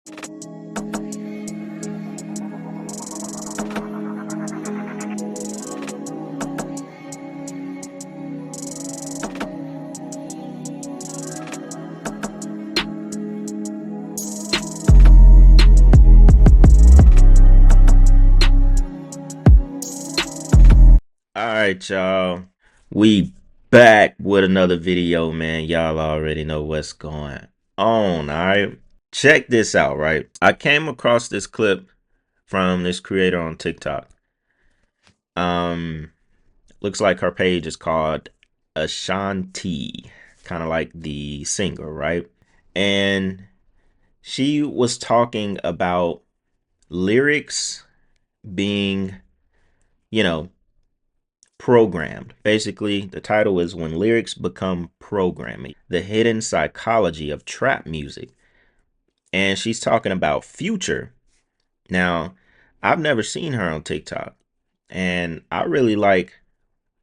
All right, y'all. We back with another video, man. Y'all already know what's going on. All right. Check this out, right? I came across this clip from this creator on TikTok. Um, looks like her page is called Ashanti, kind of like the singer, right? And she was talking about lyrics being, you know, programmed. Basically, the title is When Lyrics Become Programming, the Hidden Psychology of Trap Music. And she's talking about Future. Now, I've never seen her on TikTok. And I really like,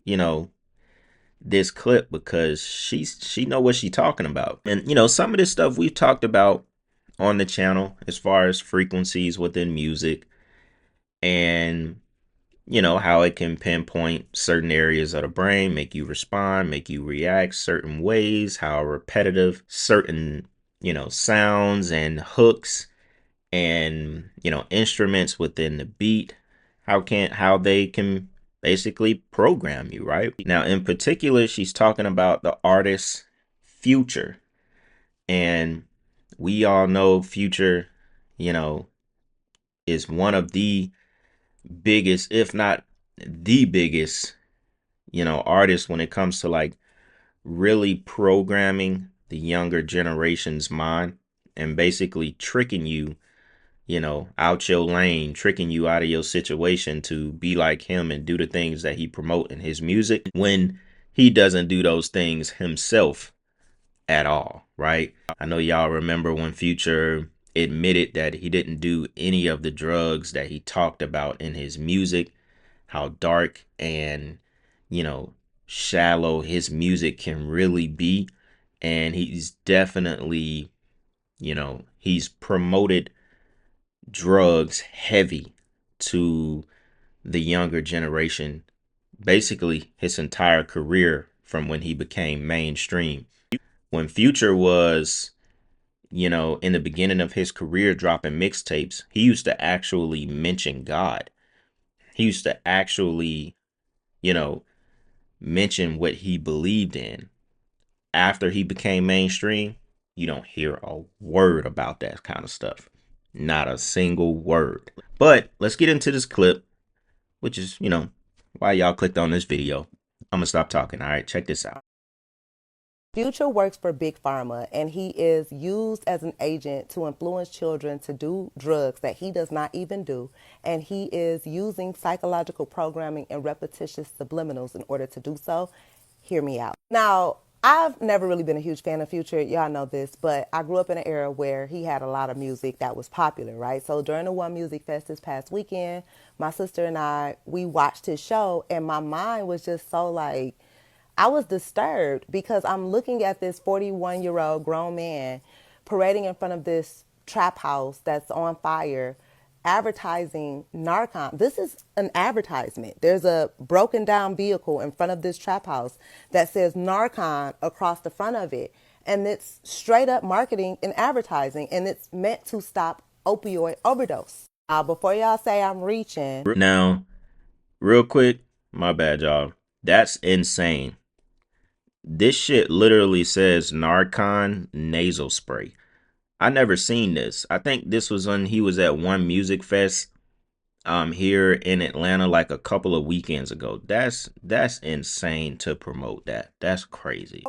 you know, this clip because she know what she's talking about. And some of this stuff we've talked about on the channel as far as frequencies within music and how it can pinpoint certain areas of the brain, make you respond, make you react certain ways, how repetitive certain, sounds and hooks and, instruments within the beat, how they can basically program you, right? Now, in particular, she's talking about the artist Future. And we all know Future, you know, is one of the biggest, if not the biggest, artists when it comes to like really programming the younger generation's mind and basically tricking you, out your lane, tricking you out of your situation to be like him and do the things that he promote in his music when he doesn't do those things himself at all, right? I know y'all remember when Future admitted that he didn't do any of the drugs that he talked about in his music, how dark and, you know, shallow his music can really be. And he's definitely, he's promoted drugs heavy to the younger generation, basically his entire career from when he became mainstream. When Future was, in the beginning of his career dropping mixtapes, he used to actually mention God. He used to actually, you know, mention what he believed in. After he became mainstream, you don't hear a word about that kind of stuff. Not a single word. But let's get into this clip, which is, why y'all clicked on this video. I'm going to stop talking. All right, check this out. Future works for Big Pharma, and he is used as an agent to influence children to do drugs that he does not even do. And he is using psychological programming and repetitious subliminals in order to do so. Hear me out. Now, I've never really been a huge fan of Future. Y'all know this, but I grew up in an era where he had a lot of music that was popular, right? So during the One Music Fest this past weekend, my sister and we watched his show, and my mind was just so like, I was disturbed because I'm looking at this 41-year-old grown man parading in front of this trap house that's on fire, advertising Narcon. This is an advertisement. There's a broken down vehicle in front of this trap house that says Narcon across the front of it. And it's straight up marketing and advertising, and it's meant to stop opioid overdose. Before y'all say I'm reaching. Now, real quick, my bad, y'all. That's insane. This shit literally says Narcon nasal spray. I never seen this. I think this was when he was at One Music Fest here in Atlanta like a couple of weekends ago. That's insane to promote that. That's crazy.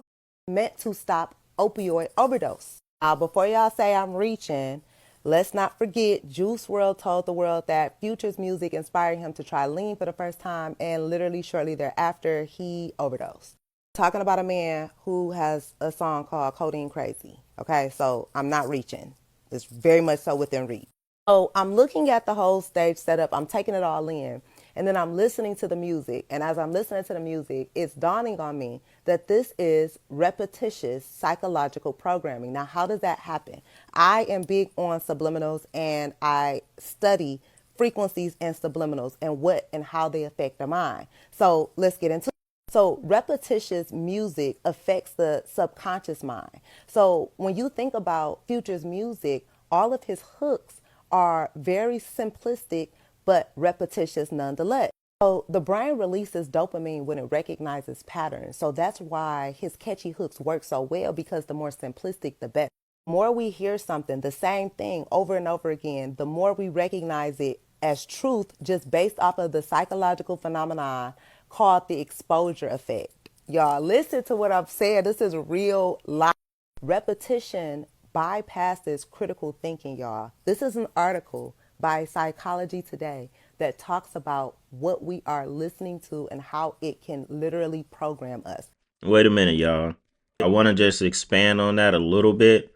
Meant to stop opioid overdose. Before y'all say I'm reaching, let's not forget Juice WRLD told the world that Future's music inspired him to try lean for the first time, and literally shortly thereafter, he overdosed. Talking about a man who has a song called Codeine Crazy. Okay, so I'm not reaching. It's very much so within reach. So I'm looking at the whole stage setup. I'm taking it all in. And then I'm listening to the music. And as I'm listening to the music, it's dawning on me that this is repetitious psychological programming. Now, how does that happen? I am big on subliminals and I study frequencies and subliminals and what and how they affect the mind. So let's get into it. So repetitious music affects the subconscious mind. So when you think about Future's music, all of his hooks are very simplistic but repetitious nonetheless. So the brain releases dopamine when it recognizes patterns. So that's why his catchy hooks work so well, because the more simplistic, the better. The more we hear something, the same thing over and over again, the more we recognize it as truth just based off of the psychological phenomenon called the exposure effect. Y'all, listen to what I'm saying. This is real life. Repetition bypasses critical thinking, y'all. This is an article by Psychology Today that talks about what we are listening to and how it can literally program us. Wait a minute, y'all. I want to just expand on that a little bit.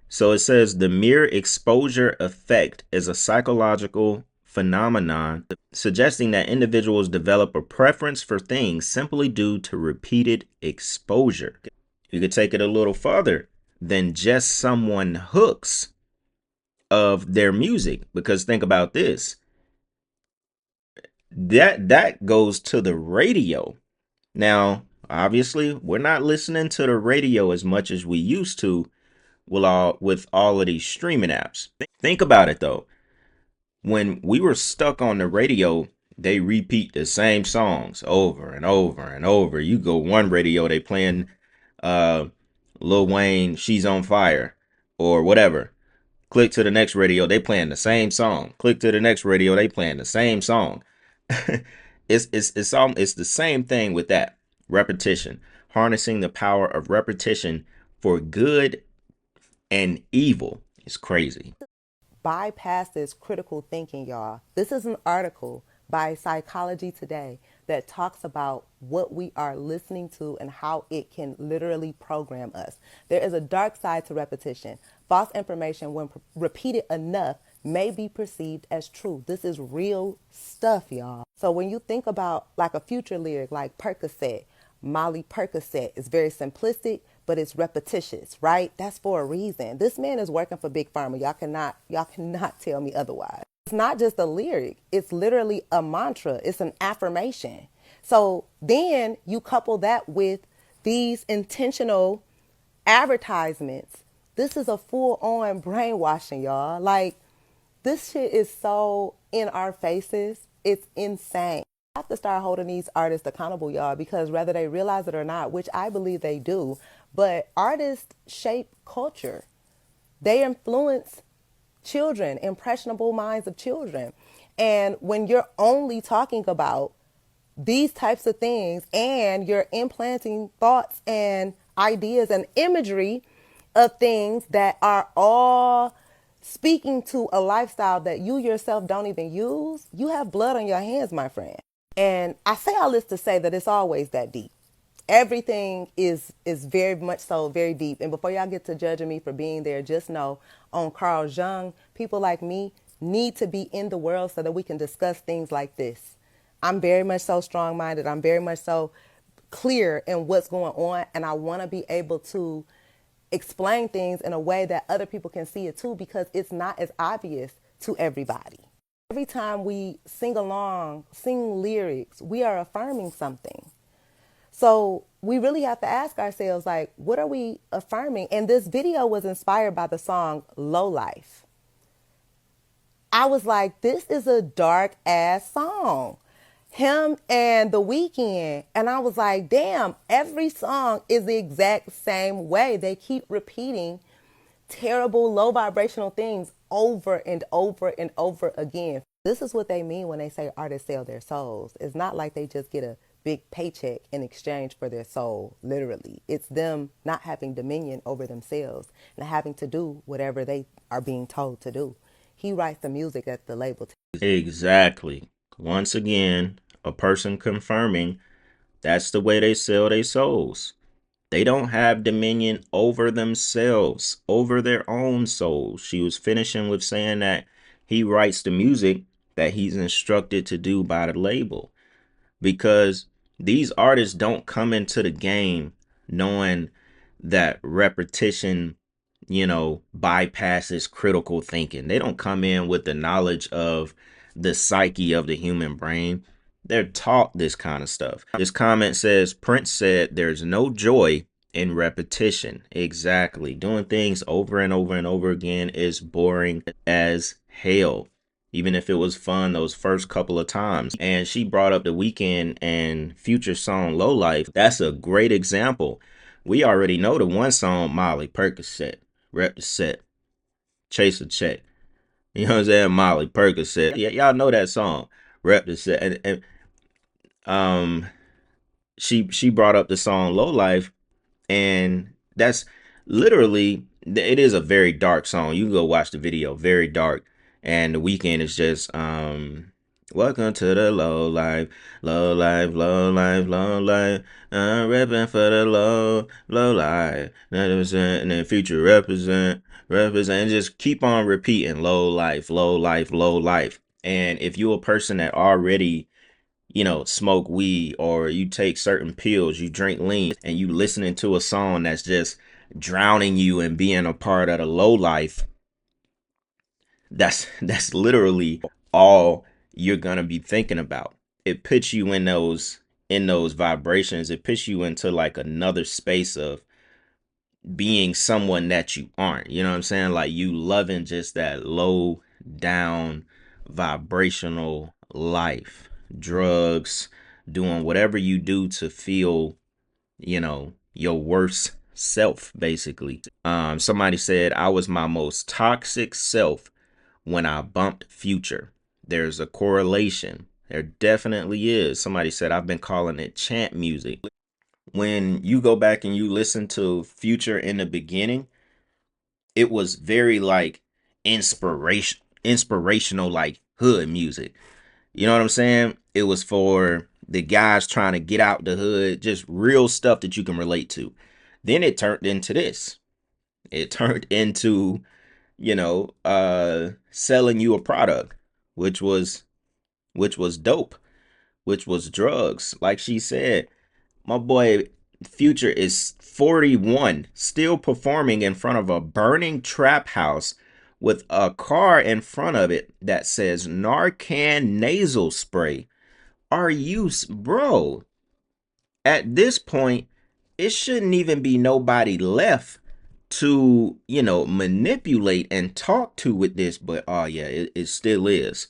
So it says the mere exposure effect is a psychological phenomenon suggesting that individuals develop a preference for things simply due to repeated exposure. You could take it a little further than just someone hooks of their music, because think about this. That goes to the radio. Now, obviously, we're not listening to the radio as much as we used to with all of these streaming apps. Think about it though. When we were stuck on the radio, they repeat the same songs over and over and over. You go one radio, they playing uh Lil Wayne, She's on Fire, or whatever. Click to the next radio, they playing the same song. Click to the next radio, they playing the same song. It's the same thing with that repetition, harnessing the power of repetition for good and evil. It's crazy. Bypasses critical thinking, y'all. This is an article by Psychology Today that talks about what we are listening to and how it can literally program us. There is a dark side to repetition. False information, when repeated enough, may be perceived as true. This is real stuff, y'all. So when you think about like a Future lyric like Percocet, Molly Percocet, is very simplistic, but it's repetitious, right? That's for a reason. This man is working for Big Pharma. Y'all cannot tell me otherwise. It's not just a lyric. It's literally a mantra. It's an affirmation. So then you couple that with these intentional advertisements. This is a full on brainwashing, y'all. Like, this shit is so in our faces. It's insane. We have to start holding these artists accountable, y'all, because whether they realize it or not, which I believe they do, but artists shape culture. They influence children, impressionable minds of children. And when you're only talking about these types of things and you're implanting thoughts and ideas and imagery of things that are all speaking to a lifestyle that you yourself don't even use, you have blood on your hands, my friend. And I say all this to say that it's always that deep. Everything is very much so very deep. And before y'all get to judging me for being there, just know on Carl Jung, people like me need to be in the world so that we can discuss things like this. I'm very much so strong minded. I'm very much so clear in what's going on. And I want to be able to explain things in a way that other people can see it too, because it's not as obvious to everybody. Every time we sing along, sing lyrics, we are affirming something. So we really have to ask ourselves, like, what are we affirming? And this video was inspired by the song Low Life. I was like, this is a dark ass song. Him and The Weeknd. And I was like, damn, every song is the exact same way. They keep repeating terrible, low vibrational things over and over and over again. This is what they mean when they say artists sell their souls. It's not like they just get a big paycheck in exchange for their soul, literally. It's them not having dominion over themselves and having to do whatever they are being told to do. He writes the music at the label. Exactly. Once again, a person confirming that's the way they sell their souls. They don't have dominion over themselves, over their own souls. She was finishing with saying that he writes the music that he's instructed to do by the label, because these artists don't come into the game knowing that repetition, bypasses critical thinking. They don't come in with the knowledge of the psyche of the human brain. They're taught this kind of stuff. This comment says Prince said there's no joy in repetition. Exactly. Doing things over and over and over again is boring as hell, even if it was fun those first couple of times. And she brought up the Weekend and Future song Low Life. That's a great example. We already know the one song, Molly Percocet, rep the set, chase a check. You know what I'm saying? Molly Percocet. Yeah, y'all know that song, rep the set. And she brought up the song Low Life, and that's literally, it is a very dark song. You can go watch the video, very dark. And the Weekend is just welcome to the low life, low life, low life, low life. I'm repping for the low life. And then Future represent, and just keep on repeating low life, low life, low life. And if you're a person that already, smoke weed, or you take certain pills, you drink lean, and you listening to a song that's just drowning you and being a part of the low life, that's literally all you're gonna be thinking about. It puts you in those vibrations. It puts you into like another space of being someone that you aren't. You know what I'm saying? Like you loving just that low down vibrational life. Drugs, doing whatever you do to feel, your worst self, basically. Somebody said I was my most toxic self when I bumped Future. There's a correlation. There definitely is. Somebody said I've been calling it chant music. When you go back and you listen to Future in the beginning, it was very like inspirational, like hood music. You know what I'm saying? It was for the guys trying to get out the hood, just real stuff that you can relate to. Then it turned into this. It turned into, selling you a product, which was dope, which was drugs. Like she said, my boy Future is 41, still performing in front of a burning trap house with a car in front of it that says Narcan nasal spray. Are you, bro? At this point, it shouldn't even be nobody left to, manipulate and talk to with this, but oh yeah, it still is.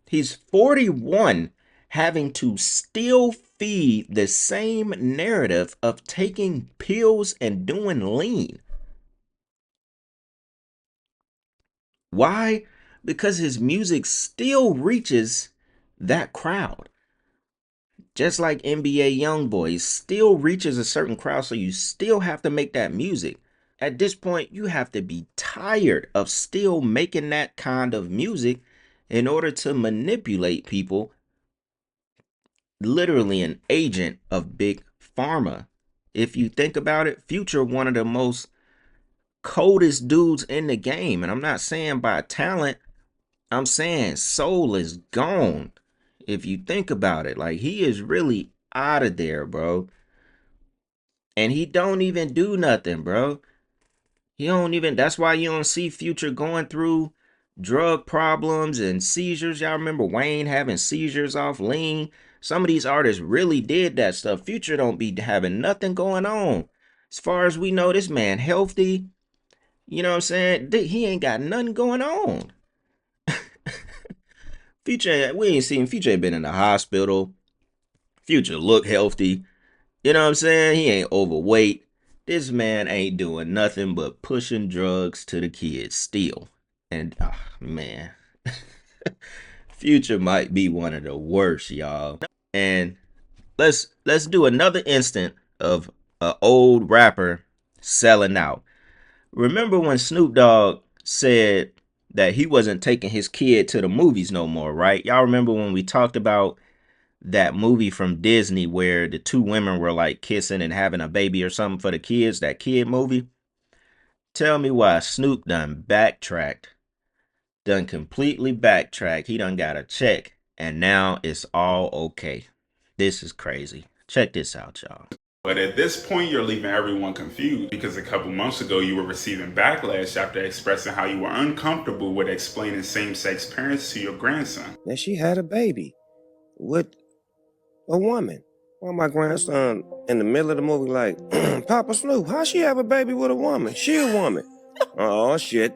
He's 41, having to still feed the same narrative of taking pills and doing lean. Why? Because his music still reaches that crowd. Just like NBA Youngboy still reaches a certain crowd, so you still have to make that music. At this point, you have to be tired of still making that kind of music in order to manipulate people. Literally an agent of big pharma. If you think about it, Future, one of the most coldest dudes in the game. And I'm not saying by talent, I'm saying soul is gone. If you think about it, like he is really out of there, bro. And he don't even do nothing, bro. He don't even, that's why you don't see Future going through drug problems and seizures. Y'all remember Wayne having seizures off lean? Some of these artists really did that stuff. Future don't be having nothing going on. As far as we know, this man healthy. You know what I'm saying? He ain't got nothing going on. Future, we ain't seen Future ain't been in the hospital. Future look healthy. You know what I'm saying? He ain't overweight. This man ain't doing nothing but pushing drugs to the kids still. And man, Future might be one of the worst, y'all. And let's do another instant of an old rapper selling out. Remember when Snoop Dogg said that he wasn't taking his kid to the movies no more, right? Y'all remember when we talked about that movie from Disney where the two women were like kissing and having a baby or something for the kids, that kid movie? Tell me why Snoop done backtracked done completely backtracked. He done got a check, and now it's all okay. This is crazy. Check this out, y'all. But at this point, you're leaving everyone confused because a couple months ago you were receiving backlash after expressing how you were uncomfortable with explaining same-sex parents to your grandson. And she had a baby with a woman. Well, my grandson in the middle of the movie like, Papa Snoop, how she have a baby with a woman? She a woman. Oh, shit.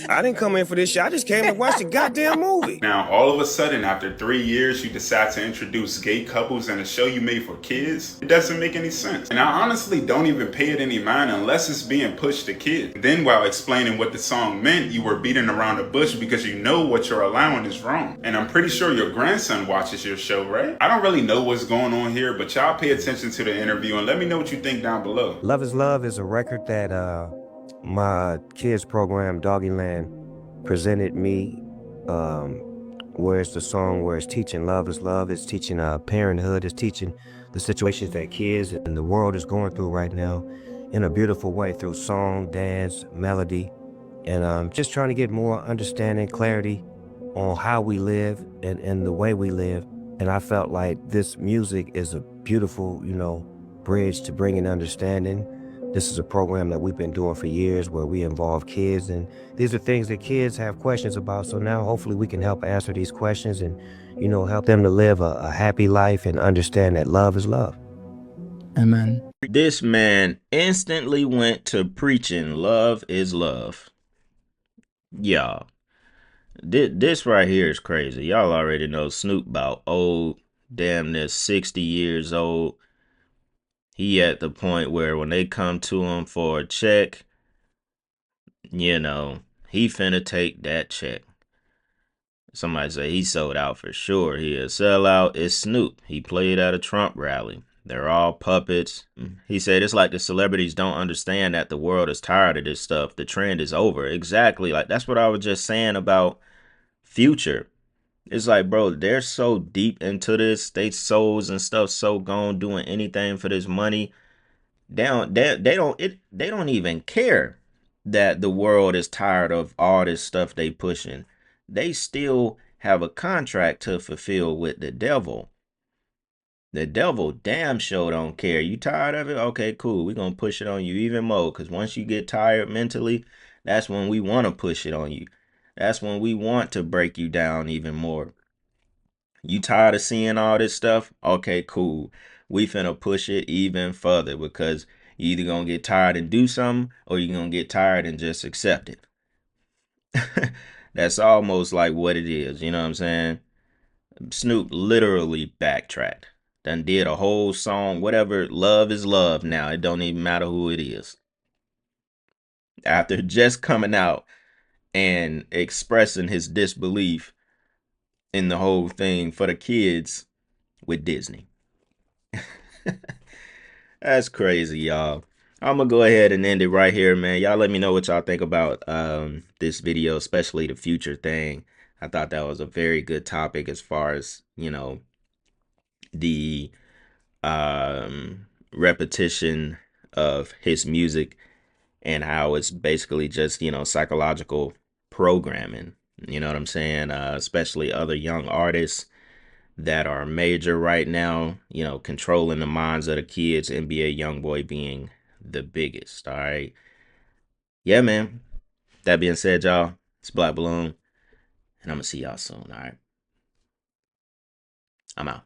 I didn't come in for this shit. I just came to watch the goddamn movie. Now, all of a sudden, after 3 years, you decide to introduce gay couples in a show you made for kids? It doesn't make any sense. And I honestly don't even pay it any mind unless it's being pushed to kids. Then while explaining what the song meant, you were beating around the bush because you know what you're allowing is wrong. And I'm pretty sure your grandson watches your show, right? I don't really know what's going on here, but y'all pay attention to the interview and let me know what you think down below. Love is Love is a record that my kids program, Doggyland, presented me, where it's the song where it's teaching love is love, it's teaching parenthood, it's teaching the situations that kids and the world is going through right now in a beautiful way through song, dance, melody, and just trying to get more understanding, clarity on how we live and the way we live. And I felt like this music is a beautiful, bridge to bringing understanding. This is a program that we've been doing for years where we involve kids, and these are things that kids have questions about. So now hopefully we can help answer these questions and, help them to live a happy life and understand that love is love. Amen. This man instantly went to preaching love is love. Y'all, this right here is crazy. Y'all already know Snoop about old, damn near 60 years old. He at the point where when they come to him for a check, he finna take that check. Somebody say he sold out for sure. He a sellout. It's Snoop. He played at a Trump rally. They're all puppets. He said it's like the celebrities don't understand that the world is tired of this stuff. The trend is over. Exactly. Like that's what I was just saying about Future. It's like, bro, they're so deep into this. They souls and stuff so gone doing anything for this money. They don't even care that the world is tired of all this stuff they pushing. They still have a contract to fulfill with the devil. The devil damn sure don't care. You tired of it? Okay, cool. We're gonna push it on you even more. Cause once you get tired mentally, that's when we want to push it on you. That's when we want to break you down even more. You tired of seeing all this stuff? Okay, cool. We finna push it even further because you either gonna get tired and do something or you gonna get tired and just accept it. That's almost like what it is, you know what I'm saying? Snoop literally backtracked. Done did a whole song, whatever, love is love now. It don't even matter who it is. After just coming out and expressing his disbelief in the whole thing for the kids with Disney. That's crazy, y'all. I'm gonna go ahead and end it right here, man. Y'all let me know what y'all think about this video, especially the future thing. I thought that was a very good topic as far as, the repetition of his music and how it's basically just, psychological programming. You know what I'm saying? Especially other young artists that are major right now, controlling the minds of the kids, NBA Youngboy being the biggest. All right. Yeah, man. That being said, y'all, it's Black Balloon, and I'm going to see y'all soon. All right. I'm out.